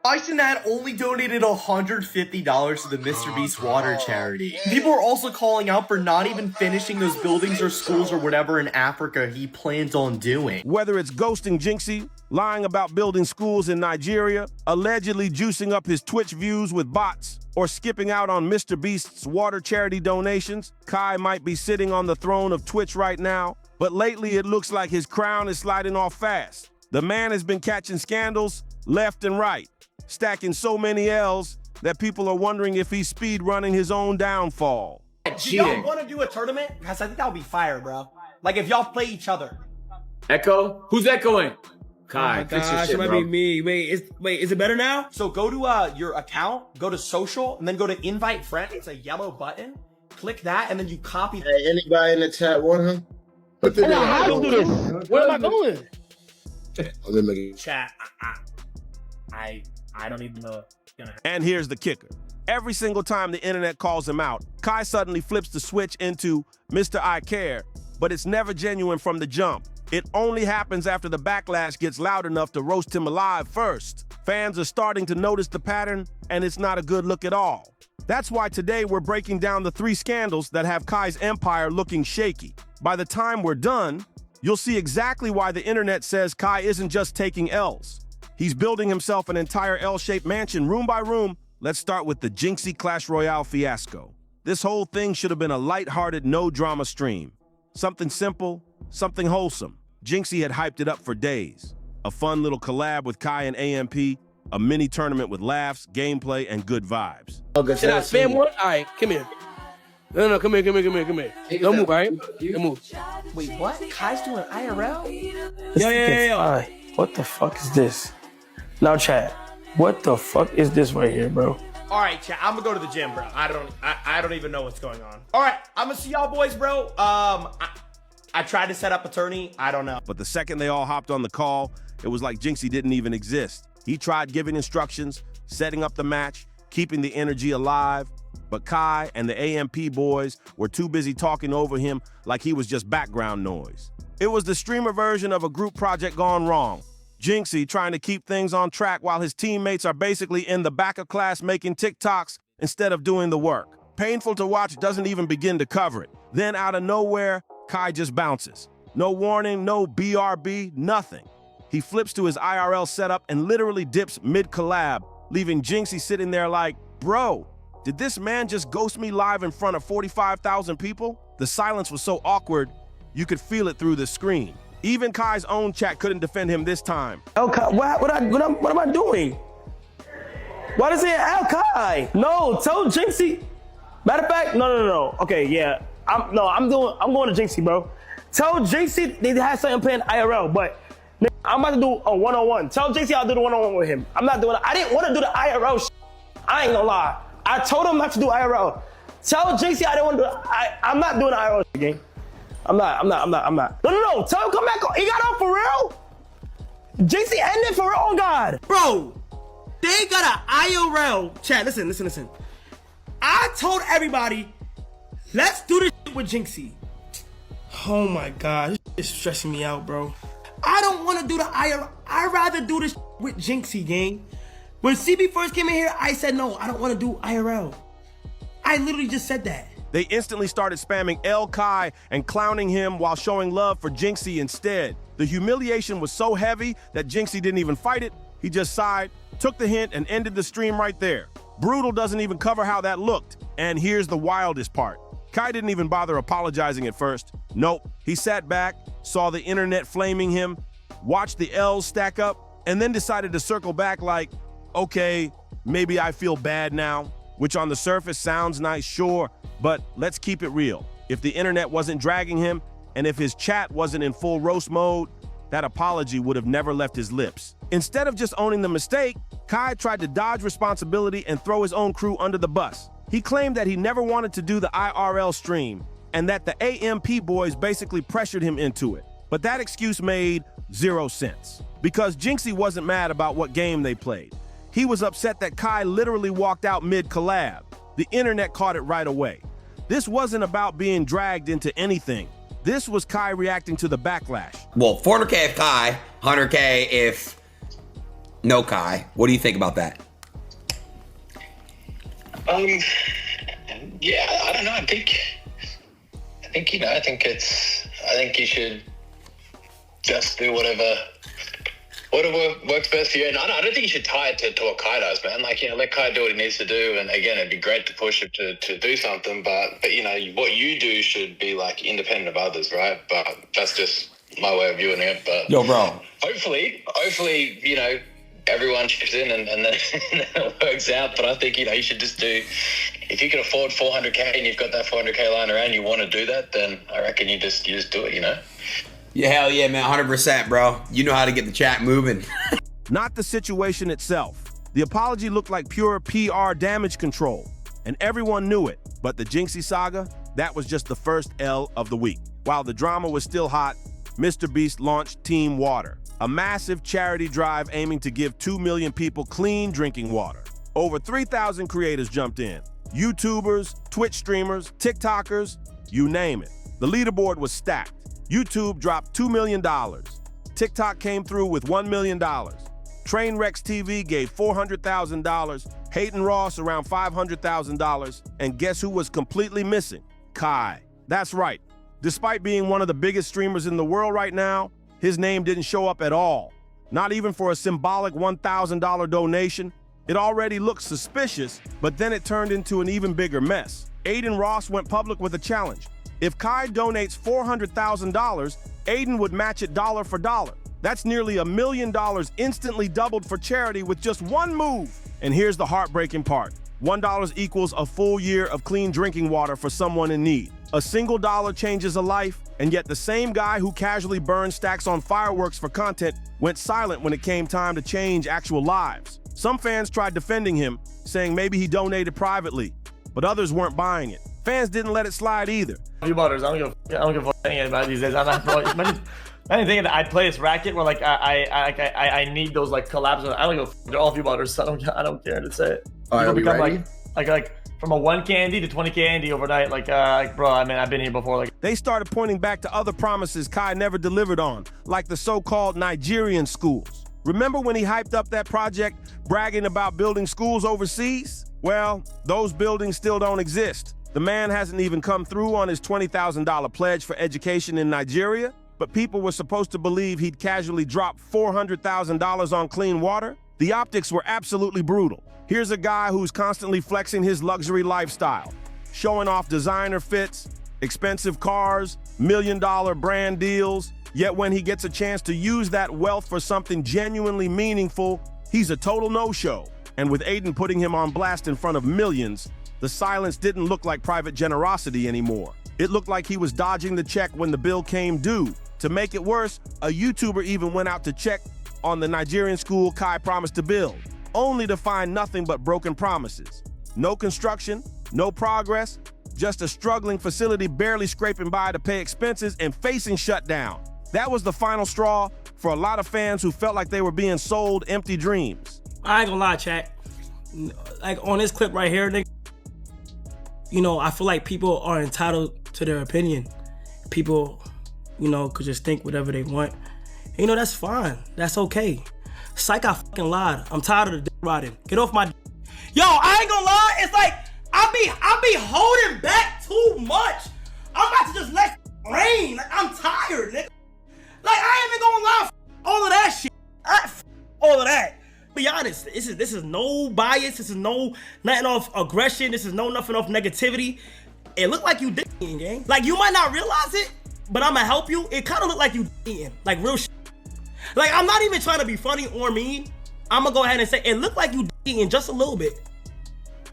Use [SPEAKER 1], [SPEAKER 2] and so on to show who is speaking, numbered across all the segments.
[SPEAKER 1] Cenat only donated $150 to the Mr. Beast water charity. People are also calling out for not even finishing those buildings or schools or whatever in Africa he plans on doing.
[SPEAKER 2] Whether it's ghosting Jinxy, lying about building schools in Nigeria, allegedly juicing up his Twitch views with bots, or skipping out on Mr. Beast's water charity donations, Kai might be sitting on the throne of Twitch right now, but lately it looks like his crown is sliding off fast. The man has been catching scandals left and right, stacking so many L's that people are wondering if he's speed running his own downfall.
[SPEAKER 3] Do y'all want to do a tournament? Because I think that would be fire, bro. Like if y'all play each other.
[SPEAKER 4] Echo? Who's echoing? Kai,
[SPEAKER 5] Oh my gosh, it might be me. Wait, is it better now?
[SPEAKER 3] So go to your account, go to social, and then go to invite friend. It's a yellow button. Click that, and then you copy.
[SPEAKER 6] Hey, anybody in the chat want him? Put the
[SPEAKER 5] How do you do this? Where am I going?
[SPEAKER 6] Oh, let me
[SPEAKER 3] Chat. I don't even know what's gonna happen.
[SPEAKER 2] And here's the kicker. Every single time the internet calls him out, Kai suddenly flips the switch into Mr. I Care, but it's never genuine from the jump. It only happens after the backlash gets loud enough to roast him alive first. Fans are starting to notice the pattern, and it's not a good look at all. That's why today we're breaking down the 3 scandals that have Kai's empire looking shaky. By the time we're done, you'll see exactly why the internet says Kai isn't just taking L's. He's building himself an entire L-shaped mansion room by room. Let's start with the Jinxy Clash Royale fiasco. This whole thing should have been a lighthearted, no-drama stream. Something simple, something wholesome. Jinxy had hyped it up for days. A fun little collab with Kai and AMP, a mini tournament with laughs, gameplay, and good vibes.
[SPEAKER 5] Should I spam one? All right, come here. No, come here. Don't move, all right? Don't move.
[SPEAKER 3] Wait, what? Kai's doing IRL?
[SPEAKER 5] Yeah. What the fuck is this? Now, chat. What the fuck is this right here, bro?
[SPEAKER 3] All right, chat. I'm gonna go to the gym, bro. I don't even know what's going on. All right, I'm gonna see y'all boys, bro. I tried to set up attorney. I don't know.
[SPEAKER 2] But the second they all hopped on the call, it was like Jinxy didn't even exist. He tried giving instructions, setting up the match, keeping the energy alive, but Kai and the AMP boys were too busy talking over him like he was just background noise. It was the streamer version of a group project gone wrong. Jinxy trying to keep things on track while his teammates are basically in the back of class making TikToks instead of doing the work. Painful to watch doesn't even begin to cover it. Then out of nowhere, Kai just bounces. No warning, no BRB, nothing. He flips to his IRL setup and literally dips mid-collab, leaving Jinxy sitting there like, bro, did this man just ghost me live in front of 45,000 people? The silence was so awkward, you could feel it through the screen. Even Kai's own chat couldn't defend him this time.
[SPEAKER 5] El Kai, what am I doing? Why does it say El Kai? No, tell Jinxy. Matter of fact, no. Okay, yeah. I'm going to Jinxy, bro. Tell Jinxy they have something playing IRL, but I'm about to do a one-on-one. Tell Jinxy I'll do the one-on-one with him. I'm not doing it. I didn't want to do the IRL shit. I ain't gonna lie. I told him not to do IRL. Tell Jinxy I didn't want to do it. I'm not doing the IRL shit, gang. I'm not. No. Tell him come back. He got out for real? Jinxy ended for real? Oh, God. Bro, they got an IRL. Chat, listen. I told everybody, let's do this shit with Jinxy. Oh, my God. This is stressing me out, bro. I don't want to do the IRL. I'd rather do this with Jinxy, gang. When CB first came in here, I said, no, I don't want to do IRL. I literally just said that.
[SPEAKER 2] They instantly started spamming El Kai and clowning him while showing love for Jinxy instead. The humiliation was so heavy that Jinxy didn't even fight it. He just sighed, took the hint, and ended the stream right there. Brutal doesn't even cover how that looked. And here's the wildest part. Kai didn't even bother apologizing at first. Nope, he sat back, saw the internet flaming him, watched the L's stack up, and then decided to circle back like, okay, maybe I feel bad now, which on the surface sounds nice, sure, but let's keep it real. If the internet wasn't dragging him, and if his chat wasn't in full roast mode, that apology would have never left his lips. Instead of just owning the mistake, Kai tried to dodge responsibility and throw his own crew under the bus. He claimed that he never wanted to do the IRL stream, and that the AMP boys basically pressured him into it. But that excuse made 0 sense, because Jinxy wasn't mad about what game they played. He was upset that Kai literally walked out mid-collab. The internet caught it right away. This wasn't about being dragged into anything. This was Kai reacting to the backlash.
[SPEAKER 7] Well, 400K if Kai, 100K if No, Kai. What do you think about that?
[SPEAKER 8] Yeah, I don't know. I think I think you should just do whatever works best for you. And I don't think you should tie it to what Kai does, man. Like, let Kai do what he needs to do. And again, it'd be great to push him to do something, but what you do should be like independent of others, right? But that's just my way of viewing it. But
[SPEAKER 7] Yo, bro.
[SPEAKER 8] Hopefully, everyone chips in and then it works out. But I think, you should just do, if you can afford 400K and you've got that 400K lying around, you want to do that, then I reckon you just do it,
[SPEAKER 7] Yeah, hell yeah, man. 100%, bro. You know how to get the chat moving.
[SPEAKER 2] Not the situation itself. The apology looked like pure PR damage control, and everyone knew it. But the Jinxy saga, that was just the first L of the week. While the drama was still hot, Mr. Beast launched Team Water, a massive charity drive aiming to give 2 million people clean drinking water. Over 3,000 creators jumped in. YouTubers, Twitch streamers, TikTokers, you name it. The leaderboard was stacked. YouTube dropped $2 million. TikTok came through with $1 million. Trainwrecks TV gave $400,000. Hayden Ross around $500,000. And guess who was completely missing? Kai. That's right. Despite being one of the biggest streamers in the world right now, his name didn't show up at all. Not even for a symbolic $1,000 donation. It already looked suspicious, but then it turned into an even bigger mess. Hayden Ross went public with a challenge. If Kai donates $400,000, Aiden would match it dollar for dollar. That's nearly $1 million instantly doubled for charity with just one move. And here's the heartbreaking part. $1 equals a full year of clean drinking water for someone in need. A single dollar changes a life, and yet the same guy who casually burned stacks on fireworks for content went silent when it came time to change actual lives. Some fans tried defending him, saying maybe he donated privately, but others weren't buying it. Fans didn't let it slide either.
[SPEAKER 5] I don't give a fuck anybody these days. I'm not, bro. Imagine thinking that I play this racket where like I need those like collabs. I don't give a fuck. They're all few butters. So I don't care to say it.
[SPEAKER 6] All right, are we ready?
[SPEAKER 5] Like from a 1K Andy to 20K Andy overnight. Like bro, I mean I've been here before. Like
[SPEAKER 2] They started pointing back to other promises Kai never delivered on, like the so-called Nigerian schools. Remember when he hyped up that project, bragging about building schools overseas? Well, those buildings still don't exist. The man hasn't even come through on his $20,000 pledge for education in Nigeria, but people were supposed to believe he'd casually drop $400,000 on clean water. The optics were absolutely brutal. Here's a guy who's constantly flexing his luxury lifestyle, showing off designer fits, expensive cars, million-dollar brand deals, yet when he gets a chance to use that wealth for something genuinely meaningful, he's a total no-show. And with Aiden putting him on blast in front of millions, the silence didn't look like private generosity anymore. It looked like he was dodging the check when the bill came due. To make it worse, a YouTuber even went out to check on the Nigerian school Kai promised to build, only to find nothing but broken promises. No construction, no progress, just a struggling facility barely scraping by to pay expenses and facing shutdown. That was the final straw for a lot of fans who felt like they were being sold empty dreams.
[SPEAKER 9] I ain't gonna lie, chat. Like on this clip right here, nigga, I feel like people are entitled to their opinion. People, could just think whatever they want. That's fine. That's okay. Psych, I fucking lied. I'm tired of the dick riding. Get off my. Yo, I ain't gonna lie. It's like I be holding back too much. I'm about to just let rain. Like I'm tired, nigga. Like I ain't even gonna lie. All of that shit. All of that. Be honest. This is no bias. This is nothing off aggression. This is nothing off negativity. It look like you dicking, gang. Like you might not realize it, but I'ma help you. It kind of look like you dicking, like real shit. Like I'm not even trying to be funny or mean. I'ma go ahead and say it looked like you dicking just a little bit.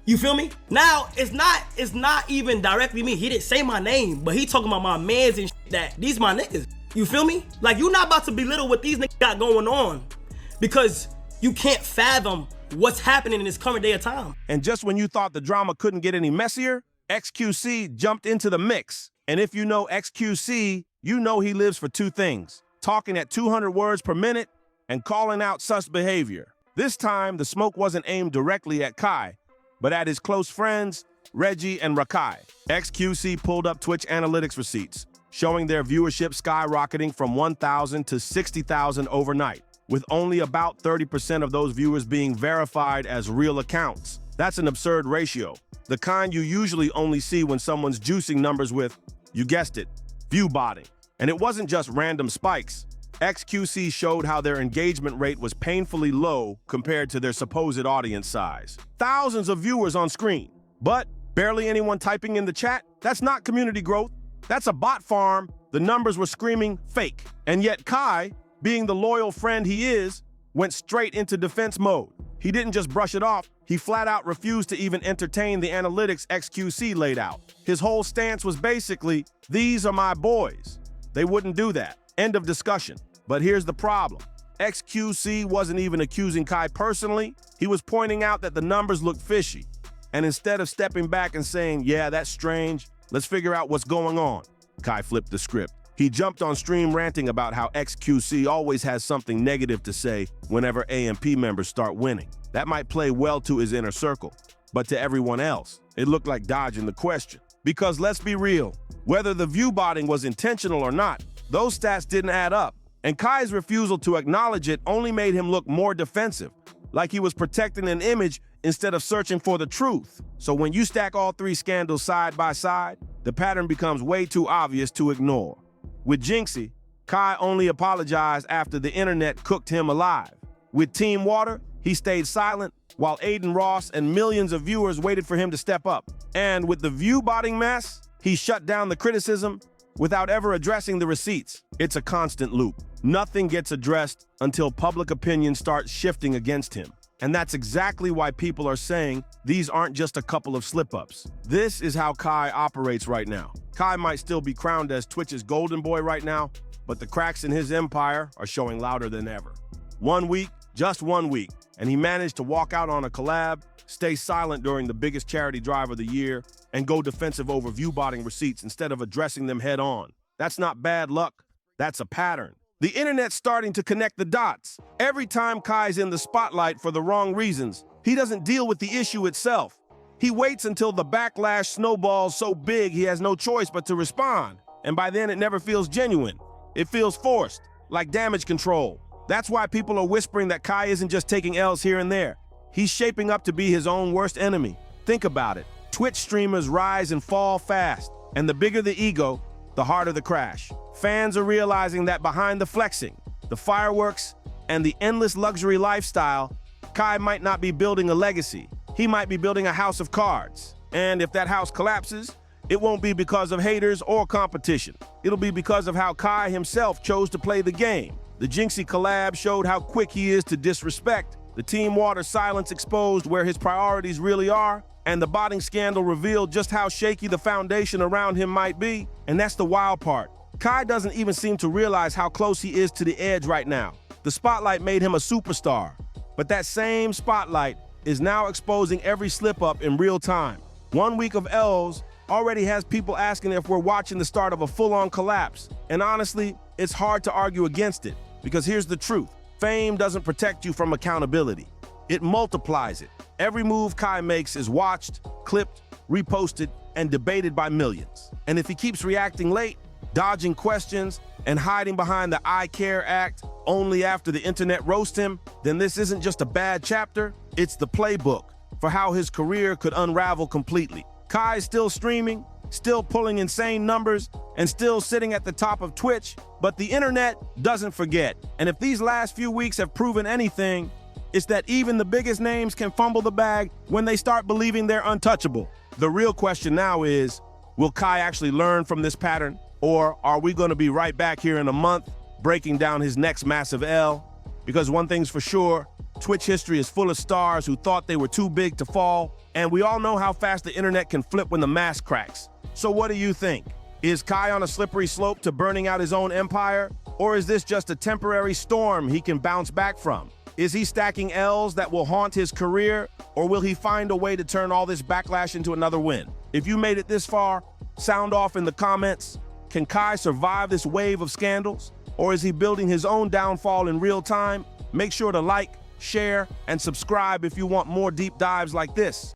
[SPEAKER 9] You feel me? Now it's not even directly me. He didn't say my name, but he talking about my mans and shit that these my niggas. You feel me? Like you not about to belittle what these niggas got going on because you can't fathom what's happening in this current day of time.
[SPEAKER 2] And just when you thought the drama couldn't get any messier, XQC jumped into the mix. And if you know XQC, you know he lives for two things: talking at 200 words per minute and calling out sus behavior. This time, the smoke wasn't aimed directly at Kai, but at his close friends, Reggie and Rakai. XQC pulled up Twitch analytics receipts, showing their viewership skyrocketing from 1,000 to 60,000 overnight. with only about 30% of those viewers being verified as real accounts. That's an absurd ratio, the kind you usually only see when someone's juicing numbers with, you guessed it, view botting. And it wasn't just random spikes. XQC showed how their engagement rate was painfully low compared to their supposed audience size. Thousands of viewers on screen, but barely anyone typing in the chat. That's not community growth. That's a bot farm. The numbers were screaming fake. And yet Kai, being the loyal friend he is, went straight into defense mode. He didn't just brush it off, he flat out refused to even entertain the analytics XQC laid out. His whole stance was basically, these are my boys. They wouldn't do that. End of discussion. But here's the problem. XQC wasn't even accusing Kai personally. He was pointing out that the numbers looked fishy. And instead of stepping back and saying, yeah, that's strange, let's figure out what's going on, Kai flipped the script. He jumped on stream ranting about how XQC always has something negative to say whenever AMP members start winning. That might play well to his inner circle, but to everyone else, it looked like dodging the question. Because let's be real, whether the view botting was intentional or not, those stats didn't add up. And Kai's refusal to acknowledge it only made him look more defensive, like he was protecting an image instead of searching for the truth. So when you stack all three scandals side by side, the pattern becomes way too obvious to ignore. With Jinxy, Kai only apologized after the internet cooked him alive. With Team Water, he stayed silent while Aiden Ross and millions of viewers waited for him to step up. And with the view botting mess, he shut down the criticism without ever addressing the receipts. It's a constant loop. Nothing gets addressed until public opinion starts shifting against him. And that's exactly why people are saying these aren't just a couple of slip-ups. This is how Kai operates right now. Kai might still be crowned as Twitch's golden boy right now, but the cracks in his empire are showing louder than ever. 1 week, just 1 week, and he managed to walk out on a collab, stay silent during the biggest charity drive of the year, and go defensive over view-botting receipts instead of addressing them head-on. That's not bad luck, that's a pattern. The internet's starting to connect the dots. Every time Kai's in the spotlight for the wrong reasons, he doesn't deal with the issue itself. He waits until the backlash snowballs so big he has no choice but to respond. And by then it never feels genuine. It feels forced, like damage control. That's why people are whispering that Kai isn't just taking L's here and there. He's shaping up to be his own worst enemy. Think about it. Twitch streamers rise and fall fast, and the bigger the ego, the harder the crash. Fans are realizing that behind the flexing, the fireworks, and the endless luxury lifestyle, Kai might not be building a legacy. He might be building a house of cards. And if that house collapses, it won't be because of haters or competition. It'll be because of how Kai himself chose to play the game. The Jinxy collab showed how quick he is to disrespect. The Team Water silence exposed where his priorities really are. And the botting scandal revealed just how shaky the foundation around him might be. And that's the wild part. Kai doesn't even seem to realize how close he is to the edge right now. The spotlight made him a superstar, but that same spotlight is now exposing every slip-up in real time. 1 week of L's already has people asking if we're watching the start of a full-on collapse. And honestly, it's hard to argue against it, because here's the truth. Fame doesn't protect you from accountability. It multiplies it. Every move Kai makes is watched, clipped, reposted, and debated by millions. And if he keeps reacting late, dodging questions, and hiding behind the I Care Act only after the internet roasts him, then this isn't just a bad chapter, it's the playbook for how his career could unravel completely. Kai's still streaming, still pulling insane numbers, and still sitting at the top of Twitch, but the internet doesn't forget. And if these last few weeks have proven anything, it's that even the biggest names can fumble the bag when they start believing they're untouchable. The real question now is, will Kai actually learn from this pattern? Or are we going to be right back here in a month, breaking down his next massive L? Because one thing's for sure, Twitch history is full of stars who thought they were too big to fall, and we all know how fast the internet can flip when the mask cracks. So what do you think? Is Kai on a slippery slope to burning out his own empire? Or is this just a temporary storm he can bounce back from? Is he stacking L's that will haunt his career? Or will he find a way to turn all this backlash into another win? If you made it this far, sound off in the comments. Can Kai survive this wave of scandals? Or is he building his own downfall in real time? Make sure to like, share, and subscribe if you want more deep dives like this.